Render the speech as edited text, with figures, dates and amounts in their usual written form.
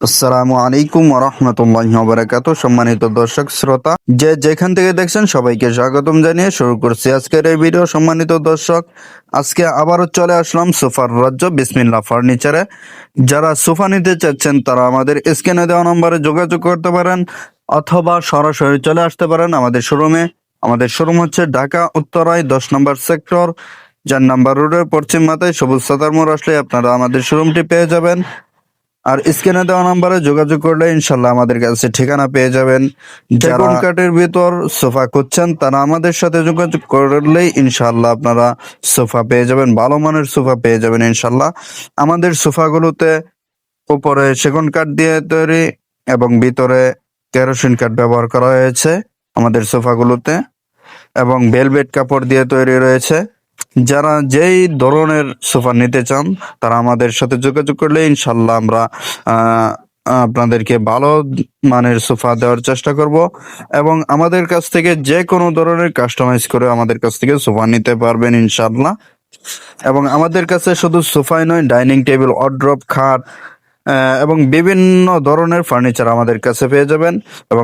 আসসালামু আলাইকুম ওয়া রাহমাতুল্লাহি ওয়া বারাকাতুহু। সম্মানিত দর্শক শ্রোতা, যে যেখান থেকে দেখছেন সবাইকে স্বাগতম জানিয়ে শুরু করছি আজকের এই ভিডিও। সম্মানিত দর্শক, আজকে আবারও চলে আসলাম সোফার রাজ্য বিসমিল্লাহ ফার্নিচারে। যারা সোফা নিতে চাচ্ছেন তারা আমাদের স্ক্রিনে দেওয়া নম্বরে যোগাযোগ করতে পারেন অথবা সরাসরি চলে আসতে পারেন আমাদের শোরুমে। আমাদের শোরুম হচ্ছে ঢাকা উত্তরায় 10 নম্বর সেক্টর 4 নম্বর রোডের পশ্চিম মাথায় সবুজ সাতার মোড় আসলে আপনারা আমাদের শোরুমটি পেয়ে যাবেন। আর স্ক্রিনে দেওয়া নাম্বারে যোগাযোগ করলে ইনশাল্লাহ আমাদের কাছে ঠিকানা পেয়ে যাবেন। সেগুন কাঠের ভিতর সোফা খুঁজছেন তারা আমাদের সাথে যোগাযোগ করলেই ইনশাল্লাহ আপনারা সোফা পেয়ে যাবেন, ভালো মানের সোফা পেয়ে যাবেন ইনশাল্লাহ। আমাদের সোফাগুলোতে উপরে সেগুন কাঠ দিয়ে তৈরি এবং ভিতরে কেরোসিন কাঠ ব্যবহার করা হয়েছে আমাদের সোফাগুলোতে, এবং ভেলভেট কাপড় দিয়ে তৈরি রয়েছে। যারা যেই ধরনের সোফা নিতে চান তারা আমাদের সাথে যোগাযোগ করলে ইনশাল্লাহ আমরা আপনাদেরকে ভালো মানের সোফা দেওয়ার চেষ্টা করব, এবং আমাদের কাছ থেকে যে কোনো ধরনের কাস্টমাইজ করে আমাদের কাছ থেকে সোফা নিতে পারবেন ইনশাল্লাহ। এবং আমাদের কাছে শুধু সোফাই নয়, ডাইনিং টেবিল, ওয়ারড্রপ, খাট এবং বিভিন্ন ধরনের ফার্নিচার আমাদের কাছে পেয়ে যাবেন। এবং